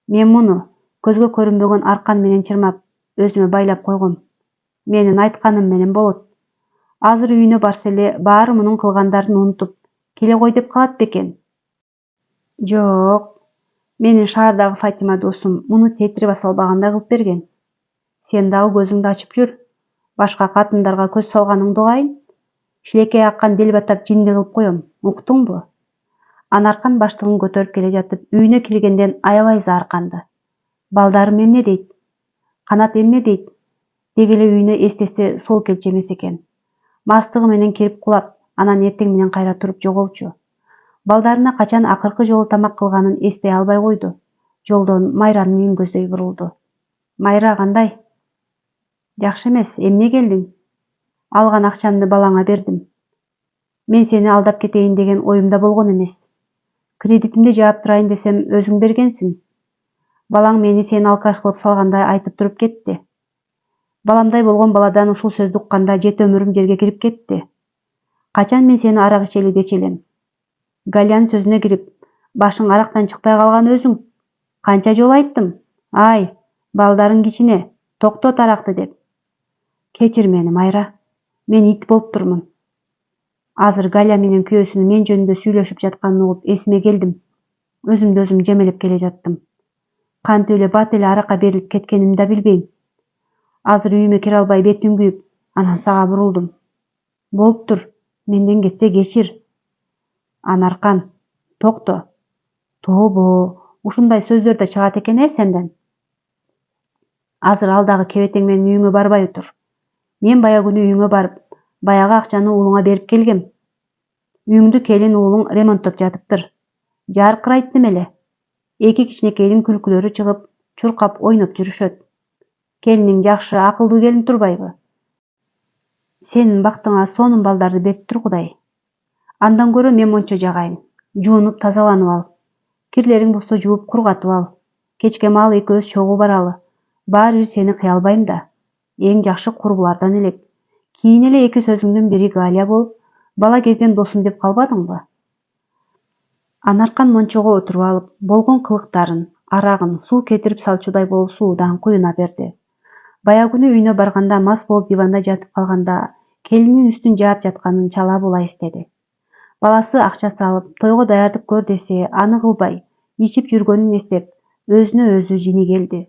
Мен муну көзгө көрүнбөгөн аркан менен чырмап, өзүмө байлап койгом. Менин айтканым менен болот. Азыр үйүнө барса эле баары мунун кылгандарын унутуп, келе кой деп калат бекен. Жок, менин шаардагы Фатима досум муну тетирип салбагандай кылып берген. Сен дагы көзүңдү ачып жүр. Башка катындарга көз салганыңды угайын. Шилекей аккан делбатап жинди кылып коем, уктуңбу? Анаркан баштыгын көтөрүп келе жатып, үйүнө киргенден аябай заарканды. Балдарым эмне дейт? Канат эмне дейт? Дег эле үйүнө эстесе сол келчү эмес экен. Мастыгы менен кирип кулап, анан эртең менен кайра туруп жоголчу. Балдарына качан акыркы жолу тамак кылганын эстей албай койду. Жолдон Майранын үйүн көздөй бурулду. Майра кандай? Жакшы эмес, эмне келдиң? Алган акчамды балаңа бердим. Мен сени алдап кетейин деген оюмда болгон эмес. Кредитимди жаап турайын десем, өзүң бергенсиң. Балаң мени сени алкаш кылып салгандай айтып туруп кетти. Баламдай болгон баладан ушул сөздү укканда жет өмүрүм жерге кирип кетти. Качан мен сени арак ичели дечи элем? Галиянын сөзүнө кирип, башың арактан чыкпай калган өзүң. Канча жолу айттым? Ай, балдарың кичине, токтот аракты деп. Кечир мени, Майра. Мен ит болуп турмун. Азыр Галя менен күйөөсүнүн мен жөнүндө сүйлөшүп жатканын угуп эсиме келдим. Өзүмдү өзүм жемелеп келе жаттым. Кантип эле бат эле аракка берилип кеткенимди да билбейм. Азыр үйүмө кире албай бетим күйүп, анан сага бурулдум. Болуптур, менден кетсе кечир. Анаркан, токто. Тобо, ушундай сөздөр да чыгат экен сенден. Азыр ал дагы кебетең менен үйүңө барбай тур. Мен бая күнү үйүңө барып, баягы акчаны уулуңа берип келгем. Үйүңдү келин уулуң ремонттоп жатыптыр. Жаркырайт немеле. Эки кичинекейдин күлкүлөрү чыгып, чуркап ойноп жүрүшөт. Келиниң жакшы, акылдуу келин турбайбы? Сенин бактыңа сонун балдарды берип тур Кудай. Андан көрө мен мончо жагайын. Жуунуп тазаланып ал. Кирлериң болсо жууп кургатып ал. Кечке маал экөөбүз чогуу баралы. Баары бир сени кыя албайм да. Эң жакшы курбулардан элек. Кийин эле эки сөзүңдүн бири Галя болуп, бала кезден досум деп калбадыңбы? Анаркан мончого отуруп алып, болгон кылыктарын, арагын суу кетирип салчудай болуп суудан куюна берди. Бая күнү үйүнө барганда мас болуп диванда жатып калганда, келинин үстүн жаап жатканын чала була эстеди. Баласы акча салып, тойго даярдык көр десе, аны кылбай, ичип жүргөнүн эстеп, өзүнө өзү жини келди.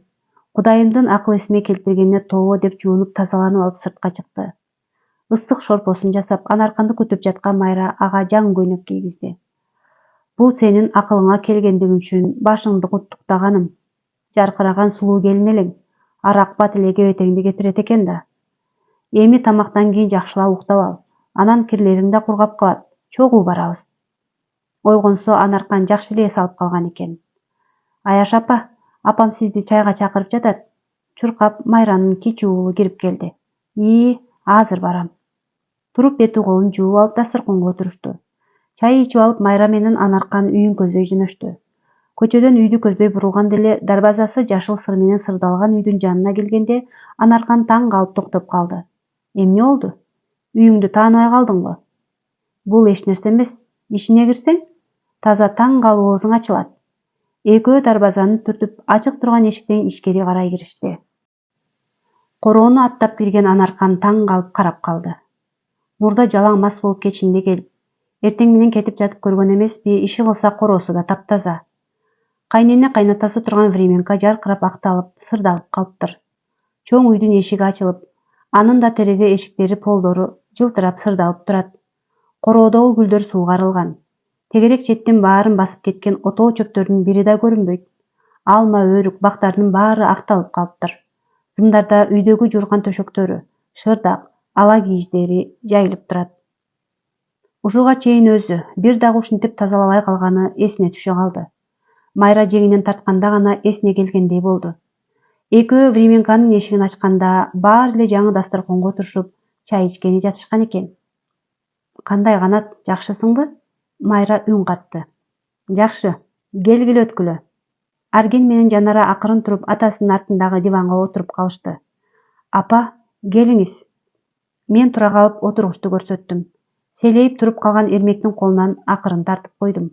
Кудайымдын акыл эсиме келтиргенине тобо деп жуунуп тазаланып алып сыртка чыкты. Ысык шорпосун жасап, Анарканды күтүп жаткан Майра ага жаңы көйнөк кийгизди. Бул сенин акылыңа келгендигиң үчүн башыңды куттуктаганым. Жаркыраган сулуу келин элең. Арак бат эле кебетеңди кетирет экен да. Эми тамактан кийин жакшылап уктап ал. Анан кирлериң да кургап калат. Чогуу барабыз. Ойгонсо Анаркан жакшы эле эс алып калган экен. Аяш апа, апам сизди чайга чакырып жатат. Чуркап Майранын кичи уулу кирип келди. Азыр барам. Туруп бети колун жууп алып дасторконго отурушту. Чай ичип алып Майра менен Анаркан үйүн көздөй жөнөштү. Көчөдөн үйдү көздөй бурулганда эле дарбазасы жашыл сыр менен сырдалган үйдүн жанына келгенде Анаркан таң калып токтоп калды. Эмне болду? Үйүңдү тааныбай калдыңбы? Бул эч нерсе эмес. Ишине кирсең, таза таң калып оозуң ачылат. Экөө дарбазаны түртүп, ачык турган эшиктен ичкери карай киришти. Короону аттап кирген Анаркан таң калып карап калды. Мурда жалаң мас болуп кечинде келип, эртең менен кетип жатып көргөн эмеспи, иши кылса короосу да таптаза. Кайнене кайнатасы турган временка жаркырап акталып, сырдалып калыптыр. Чоң үйдүн эшиги ачылып, анын да терезе эшиктери полдору жылтырап сырдалып турат. Короодогу гүлдөр суугарылган. Тегерек четтин баарын басып кеткен отоо чөптөрдүн бири да көрүнбөйт. Алма, өрүк, бактардын баары акталып калыптыр. Зымдарда үйдөгү жууркан төшөктөрү, шырдак, ала кийиздери жайылып турат. Ушуга чейин өзү бир дагы ушинтип тазалабай калганы эсине түшө калды. Майра жеңинен тартканда гана эсине келгендей болду. Экөө временканын эшигин ачканда баары эле жаңы дасторконго отурушуп, чай ичкени жатышкан экен. Кандай Канат, жакшысыңбы? Майра үн катты. Жакшы, келгиле өткүлө. Арген менен Жанара акырын туруп атасынын артындагы диванга отуруп калышты. Апа, келиңиз. Мен тура калып отургучту көрсөттүм. Селейип туруп калган Эрмектин колунан акырын тартып койдум.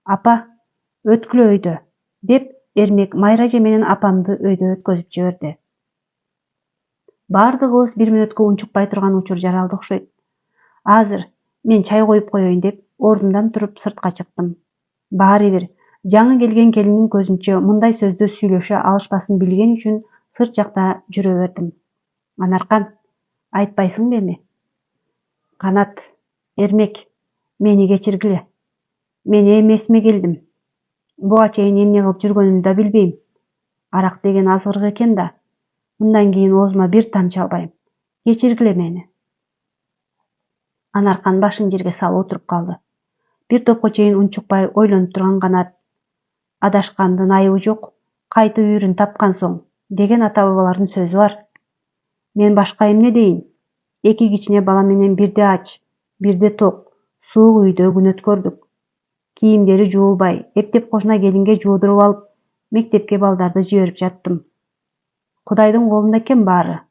Апа, өткүлө өйдө, деп Эрмек Майра же менен апамды өйдө өткөзүп жиберди. Бардыгыбыз 1 мүнөткө унчукпай турган учур жаралды окшойт. Азыр мен чай коюп коеюн деп ордумдан туруп сыртка чыктым. Баары бир жаңы келген келиндин көзүнчө мындай сөздү сүйлөшө алышпасын билген үчүн сырт жакта жүрө бердим. Анаркан, айтпайсыңбы эми? Канат, Эрмек, мени кечиргиле. Мен эми эсиме келдим. Буга чейин эмне кылып жүргөнүмдү да билбейм. Арак деген азгырык экен да. Мындан кийин оозума бир тамчы албайм. Кечиргиле мени. Анаркан башын жерге салып отуруп калды. Бир топко чейин унчукпай ойлонуп турган Канат. Адашкандын айыбы жок, кайтып үйүрүн тапкан соң, деген ата бабалардын сөзү бар. Мен башка эмне дейин? Эки кичине бала менен бирде ач, бирде ток, суук үйдө күн өткөрдүк. Кийимдери жуулбай, эптеп кошуна келинге жуудуруп алып, мектепке балдарды жиберип жаттым. Кудайдын колунда экен баары.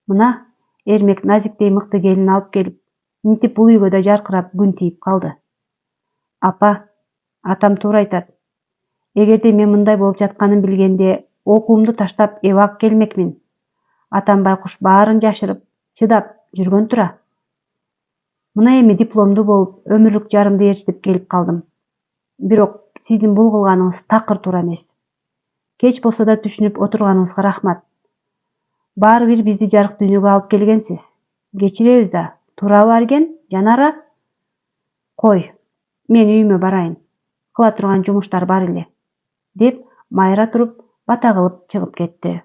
Мына, Эрмек назиктей мыкты келин алып келип, минтип бул үйгө да жаркырап күн тийип калды. Апа, атам туура айтат. Эгерде мен мындай болуп жатканын билгенде, окуумду таштап эбак келмекмин. Атам байкуш баарын жашырып, чыдап жүргөн тура. Мына эми дипломду болуп, өмүрлүк жарымды ээрчитип келип калдым. Бирок сиздин бул кылганыңыз такыр туура эмес. Кеч болсо да түшүнүп отурганыңызга рахмат. Баары бир бизди жарык дүйнөгө алып келгенсиз. Кечиребиз да, туурабы Арген, Жанара? Кой, мен үйүмө барайын. Кыла турган жумуштар бар эле, деп Майра туруп, бата кылып чыгып кетти.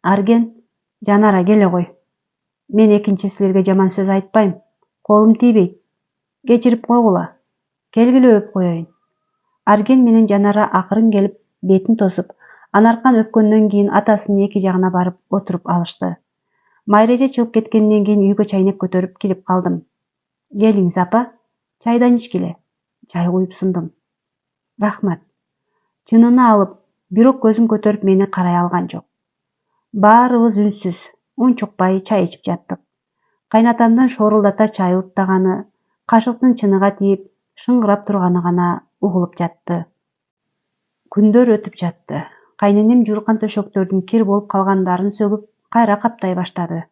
Арген, Жанара келе кой. Мен экинчи силерге жаман сөз айтпайм. Колум тийбейт. Кечирип койгула. Келгиле өп коеюн. Арген менен Жанара акырын келип, бетин тосуп, анаркан өпкөндөн кийин атасынын эки жагына барып отуруп алышты. Майра эже чыгып кеткенден кийин үйгө чайнек көтөрүп кирип калдым. Келиңиз апа, чайдан ичкиле. Чай куюп сундум. Рахмат. Чынына алып, бирок көзүн көтөрүп мени карай алган жок. Баарыбыз үнсүз, унчукпай чай ичип жаттык. Кайнатамдын шорулдата чай уттаганы, кашыктын чыныга тийип, шыңгырап турганы гана угулуп жатты. Күндөр өтүп жатты. Кайненем жууркан төшөктөрдүн кир болуп калгандарын сөгүп, кайра каптай баштады.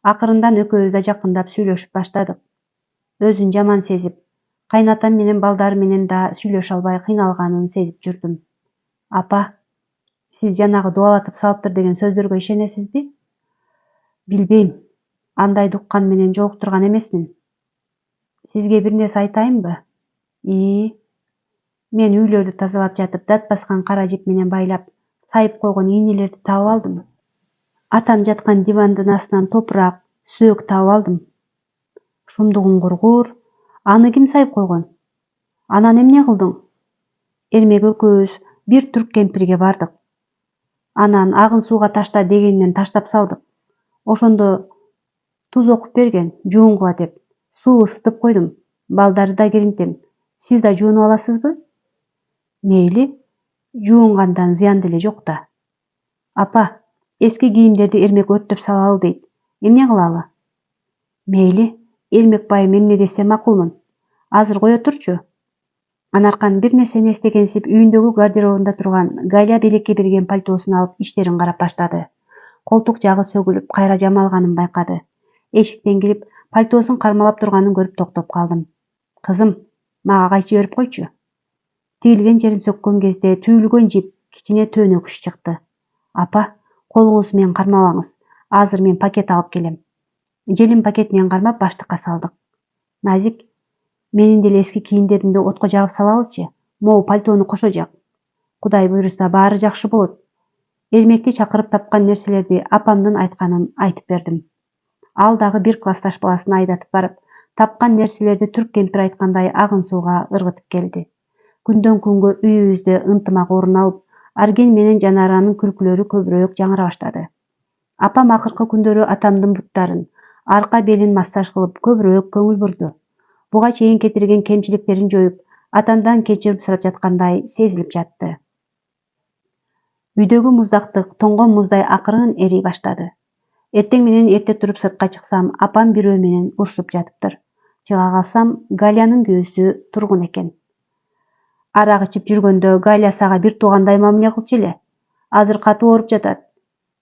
Акырындан экөөбүз да жакындап сүйлөшүп баштадык. Өзүн жаман сезип, кайнатам менен балдары менен да сүйлөшө албай кыйналганын сезип жүрдүм. Апа, сиз жанагы дубалатып салыптыр деген сөздөргө ишенесизби? Билбейм. Андайды уккан менен жолуктурган эмесмин. Сизге бир нерсе айтайынбы? Мен үйлөрдү тазалап жатып, дат баскан кара жип менен байлап, сайып койгон ийнелерди таап алдым. Атам жаткан дивандын астынан топурак, сөөк таап алдым. Шумдук уңгургур. Аны ким сайып койгон? Анан эмне кылдың? Эрмек экөөбүз бир түрк кемпирге бардык. Анан агын сууга ташта дегенден таштап салдык. Ошондо туз окуп берген, жуунгула деп. Суу ысытып койдум. Балдарды да киринтем. Сиз да жуунуп аласызбы? Мейли, жуунгандан зыян деле жок да. Апа, эски кийимдерди Эрмек өрттөп салалы дейт. Эмне кылалы? Мейли, Эрмек байым эмне десе макулмун. Азыр кое турчу. Анаркан бир нерсени эстегенсип үйүндөгү гардеробунда турган Галя Белекке берген пальтосун алып иштерин карап баштады. Колтук жагы сөгүлүп, кайра жамалганын байкады. Эшиктен кирип, пальтосун кармалап турганын көрүп токтоп калдым. Кызым, мага кайчы берип койчу. Тигилген жерин сөккөн кезде түйүлгөн жип, кичине төөнөкүш чыкты. Апа, колуңузду менен кармабаңыз. Азыр мен пакет алып келем. Желим пакет менен кармап баштыкка салдык. Назик, менин деле эски кийимдеримди отко жагып салалычы. Могу пальтону кошо жак. Кудай буйруса баары жакшы болот. Эрмекти чакырып тапкан нерселерди апамдын айтканын айтып бердим. Ал дагы бир классташ баласын айдатып барып, тапкан нерселерди түрк кемпир айткандай агын сууга ыргытып келди. Күндөн күнгө үйүбүздө ынтымак орун алып, Арген менен Жанаранын күлкүлөрү көбүрөөк жаңыра баштады. Апам акыркы күндөрү атамдын буттарын, арка белин массаж кылып көбүрөөк көңүл бурду. Буга чейин кетирген кемчиликтерин жоюп, атамдан кечирим сурап жаткандай сезилип жатты. Үйдөгү муздактык тоңгон муздай акырын эрий баштады. Эртең менен эрте туруп сыртка чыксам, апам бирөө менен урушуп жатыптыр. Чыга калсам, Галянын күйөөсү тургун экен. Арак ичип жүргөндө Галя сага бир туугандай мамиле кылчу эле. Азыр катуу ооруп жатат.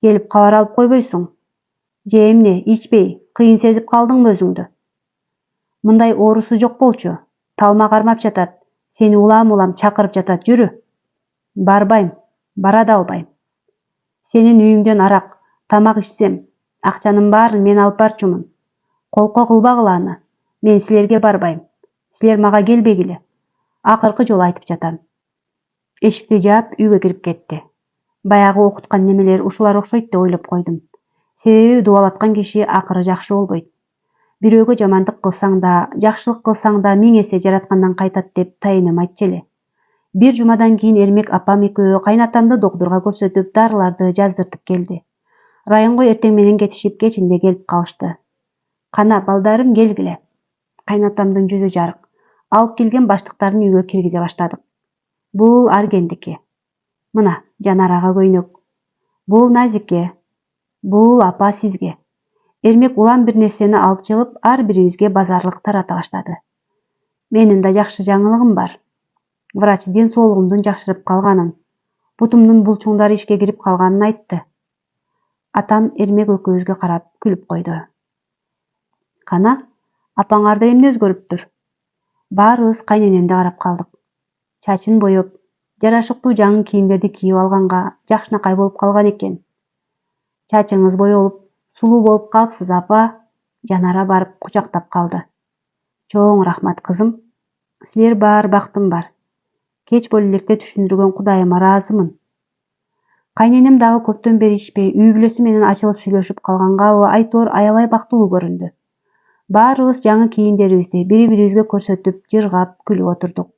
Келип кабар алып койбойсуң? Же эмне, ичпей, кыйын сезип калдыңбы өзүңдү? Мындай оорусу жок болчу. Талма кармап жатат. Сени улам-улам чакырып жатат, жүрү. Барбайм, бара да албайм. Сенин үйүңдөн арак, тамак ичсем, акчанын баарын мен алып барчумун. Колко кылбагыла аны. Мен силерге барбайм. Силер мага келбегиле. Акыркы жолу айтып жатам. Эшикти жаап, үйгө кирип кетти. Баягы окуткан немелер ушулар окшойт деп ойлоп койдум. Себеби дубалаткан киши акыры жакшы болбойт. Бирөөгө жамандык кылсаң да, жакшылык кылсаң да 1000 эсе жараткандан кайтат деп тайынем айтчу эле. Бир жумадан кийин Эрмек апам экөө кайнатамды доктурга көрсөтүп, дарыларды жаздыртып келди. Районго эртең менен кетишип, кечинде келип калышты. Кана, балдарым, келгиле. Кайнатамдын жүзү жарык. Алып келген баштыктарын үйгө киргизе баштадык. Бул Аргендики. Мына, Жанарага көйнөк. Бул Назикке. Бул апа сизге. Эрмек улам бир нерсени алып чыгып, ар бирибизге базарлык тарата баштады. Менин да жакшы жаңылыгым бар. Врач ден соолугумдун жакшырып калганын. Бутумдун булчуңдары ишке кирип калганын айтты. Атам Эрмек экөөбүзгө карап күлүп койду. Кана, апаңарда эмне өзгөрүптүр? Баарыбыз кайненемди карап калдык. Чачын боёп, жарашыктуу жаңы кийимдерди кийип алганга жакшынакай болуп калган экен. Чачыңыз боёлуп, сулуу болуп калыпсыз, апа. Жанара барып кучактап калды. Чоң рахмат, кызым. Силер баар бактым бар. Кеч боло электе түшүндүргөн Кудайыма ыраазымын. Кайненем дагы көптөн бери ишпей, үй бүлөсү менен ачылып сүйлөшүп калганга айтор аябай бактылуу көрүндү. Баарыбыз жаңы кийимдерибизди бири-бирибизге көрсөтүп, жыргап, күлүп отурдук.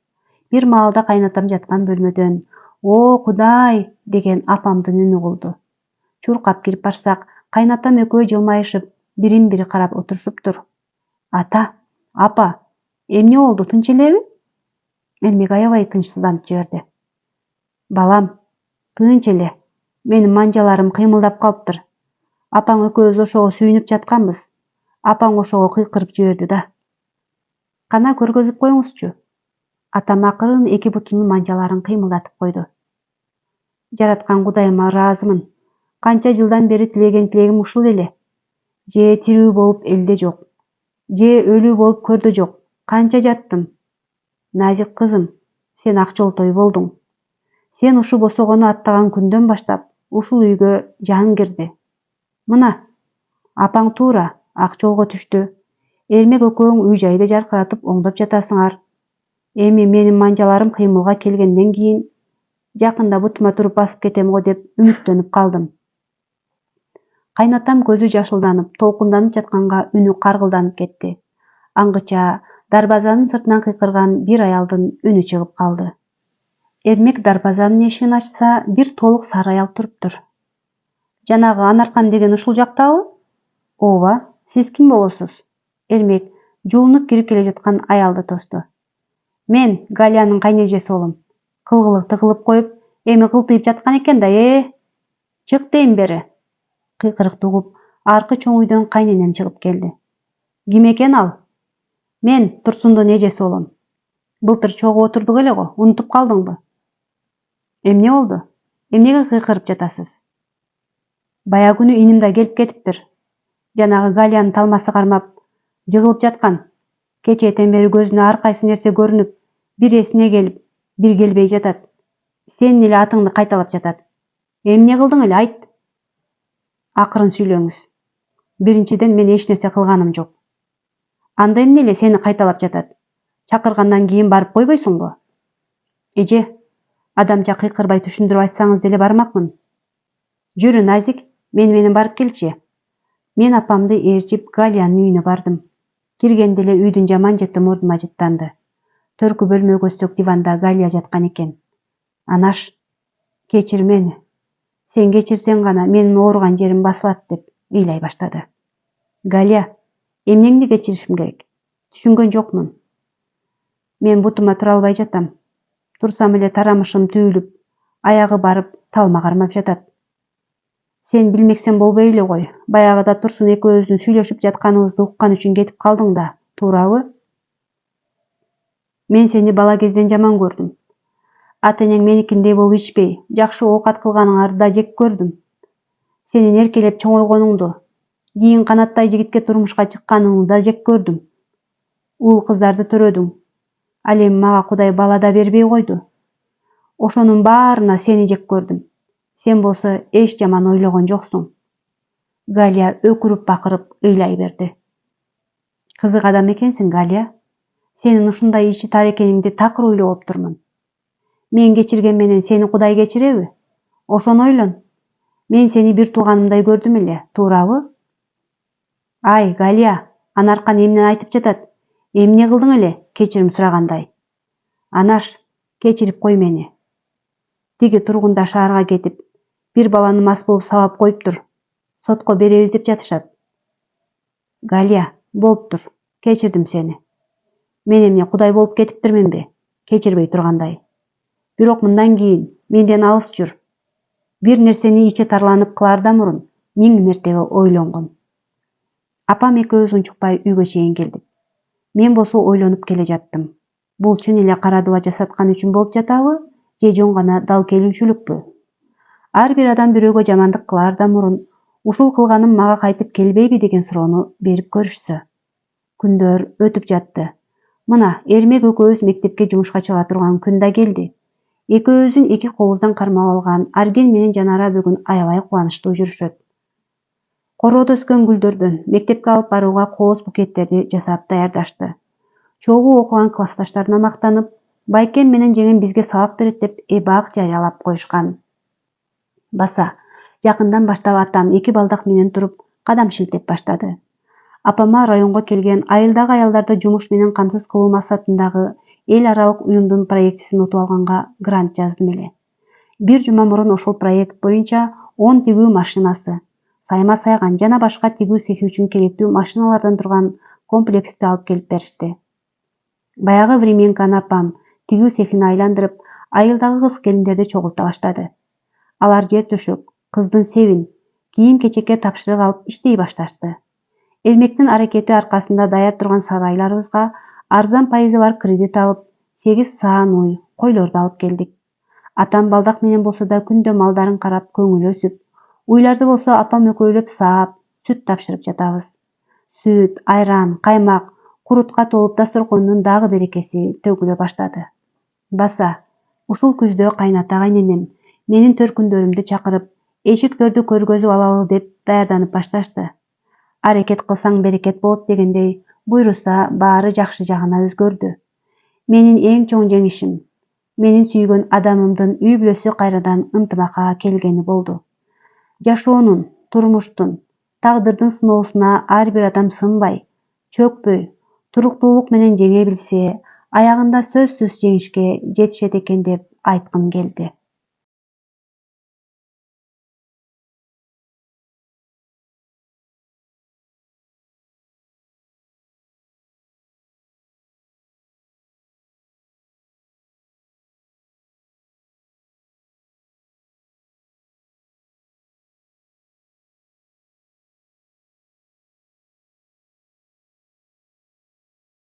Бир маалда кайнатам жаткан бөлмөдөн «О, Кудай!» деген апамдын үнү угулду. Чуркап кирип барсак, кайнатам экөө жылмайышып, бирин-бири карап отурушуптур. Ата, апа, эмне болду, тынч элеби? Эрмек аябай тынчсызданып жиберди. Балам, тынч эле. Менин манжаларым кыймылдап калыптыр. Апаң экөөбүз ошого сүйүнүп жатканбыз. Апаң ошого кыйкырып жиберди да. Кана көргөзүп коюңузчу. Атам акырын эки бутунун манжаларын кыймылдатып койду. Жараткан Кудайыма ыраазымын. Канча жылдан бери тилеген тилегим ушул эле. Же тирүү болуп элде жок. Же өлүү болуп көрдө жок. Канча жаттым. Назик кызым, сен ак жолтой болдуң. Сен ушу босогону аттаган күндөн баштап ушул үйгө жан кирди. Мына, апаң туура ак жолго түштү. Эрмек экөөң үй жайды жаркыратып оңдоп жатасыңар. Эми менин манжаларым кыймылга келгенден кийин жакында бутума туруп басып кетем го деп үмүттөнүп калдым. Кайнатам көзү жашылданып, толкунданып жатканга үнү каргылданып кетти. Аңгыча дарбазанын сыртынан кыйкырган бир аялдын үнү чыгып калды. Эрмек дарбазанын эшигин ачса, бир толук сары аял туруптур. Жанагы Анаркан деген ушул жактабы? Ооба, сиз ким болосуз? Эрмек жуунуп кирип келе жаткан аялды тосту. Мен Галиянын кайнежеси болом. Кылгылы тыгылып коюп, эми кылтыйып жаткан экен да, Чык дейм бери. Кыйкырыкты угуп, аркы чоң үйдөн кайненем чыгып келди. Ким экен ал? Мен Турсундун эжеси болом. Былтыр чогуу отурдук эле го, унутуп калдыңбы? Эмне болду? Эмнеге кыйкырып жатасыз? Бая күнү иним да келип кетиптир. Жанагы Галиянын талмасы кармап, жыгылып жаткан. Кечээден бери көзүнө ар кайсы нерсе көрүнүп, бир эсине келип, бир келбей жатат. Сенин эле атыңды кайталап жатат. Эмне кылдың эле, айт. Акырын сүйлөңүз. Биринчиден мен эч нерсе кылганым жок. Анда эмне эле сени кайталап жатат? Чакыргандан кийин барып койбойсуңбу? Эже, адамча кыйкырбай түшүндүрүп айтсаңыз деле бармакмын. Жүрү, Назик, менен барып келчи. Мен апамды ээрчип Галиянын үйүнө бардым. Киргенде эле үйдүн жаман жыты мурдума жыттанды. Төркү бөлмө көстөк диванда Галия жаткан экен. Анаш, кечир мени. Сен кечирсең гана менин ооруган жерим басылат деп ыйлай баштады. Галия, эмнеңди кечиришим керек? Түшүнгөн жокмун. Мен бутума тура албай жатам. Турсам эле тарамышым түйүлүп, аягы барып талма кармап жатат. Сен билмексен болбой эле кой. Баягыда Турсун экөөбүздүн сүйлөшүп жатканыбызды уккан үчүн кетип калдың да, туурабы? Мен сени бала кезден жаман көрдүм. Ата-энең меникиндей болуп ичпей, жакшы оокат кылганыңарды да жек көрдүм. Сенин эркелеп чоңойгонуңду, кийин канаттай жигитке турмушка чыкканыңды да жек көрдүм. Уул кыздарды төрөдүң. Ал эми мага Кудай бала да бербей койду. Ошонун баарына сени жек көрдүм. Сен болсо эч жаман ойлогон жоксуң. Галия өкүрүп бакырып ыйлай берди. Кызык адам экенсиң, Галия. Сенин ушундай ичи тар экениңди такыр ойлоп турмун. Мен кечирген менен сени Кудай кечиреби? Ошону ойлон. Мен сени бир тууганымдай көрдүм эле, туурабы? Ай, Галия, Анаркан эмне айтып жатат? Эмне кылдың эле, кечирим сурагандай. Анаш, кечирип кой мени. Тиги тургундар шаарга кетип, бир баланы мас болуп сабап коюптур. Сотко беребиз деп жатышат. Галия, болуптур, кечирдим сени. Мен эмне Кудай болуп кетиптирминби, кечирбей тургандай. Бирок мындан кийин менден алыс жүр. Бир нерсени ичи тарланып кылаардан мурун 1000 мертебе ойлонгон. Апам экөөбүз унчукпай үйгө чейин келдик. Мен болсо ойлонуп келе жаттым. Бул чын эле кара дуба жасаткан үчүн болуп жатабы, же жөн гана дал келүүчүлүкпү? Ар бир адам бирөөгө жамандык кылаардан мурун ушул кылганым мага кайтып келбейби деген суроону берип көрүшсө. Күндөр өтүп жатты. Мына Эрмек экөөбүз мектепке жумушка чыга турган күн да келди. Экөөбүздүн эки колубуздан кармап алган Арген менен Жанара бүгүн аябай кубанычтуу жүрүшөт. Кородо өскөн гүлдөрдөн мектепке алып барууга кооз букеттерди жасап даярдашты. Чогуу окуган классташтарына мактанып, Байкем менен жеңем бизге сабак берет деп эбак жарыялап коюшкан. Баса, жакындан баштап атам эки балдак менен туруп кадам шилтеп баштады. Апама районго келген айылдагы аялдарды жумуш менен камсыз кылуу максатындагы эл аралык уюмдун проектисин утуп алганга грант жаздым эле. Бир жума мурун ошол проект боюнча 10 тигүү машинасы, сайма сайган жана башка тигүү цехи үчүн керектүү машиналардан турган комплексти алып келип беришти. Баягы временканы апам тигүү цехин айландырып, айылдагы кыз-келиндерди чогулта баштады. Алар жер төшөк, кыздын себин, кийим-кечекке тапшырык алып иштей башташты. Эрмектин аракети аркасында даяр турган сарайларыбызга арзан пайызы бар кредит алып, 8 саан уй, койлорду алып келдик. Атам балдак менен болсо да күндө малдарын карап көңүлү өсүп, уйларды болсо апам экөөлөп саап, сүт тапшырып жатабыз. Сүт, айран, каймак, курутка толуп дасторкондун дагы берекеси төгүлө баштады. Баса, ушул күздө кайната кайненем менин төркүндөрүмдү чакырып, эшиктерди көргөзүп алалы деп даярданып башташты. Аракет кылсаң берекет болот дегендей, буйруса баары жакшы жагына өзгөрдү. Менин эң чоң жеңишим, менин сүйгөн адамымдын үй бүлөсү кайрадан ынтымакка келгени болду. Жашоонун, турмуштун, тагдырдын сыноосуна ар бир адам сынбай, чөкпөй, туруктуулук менен жеңе билсе, аягында сөзсүз жеңишке жетишет экен деп айткым келди.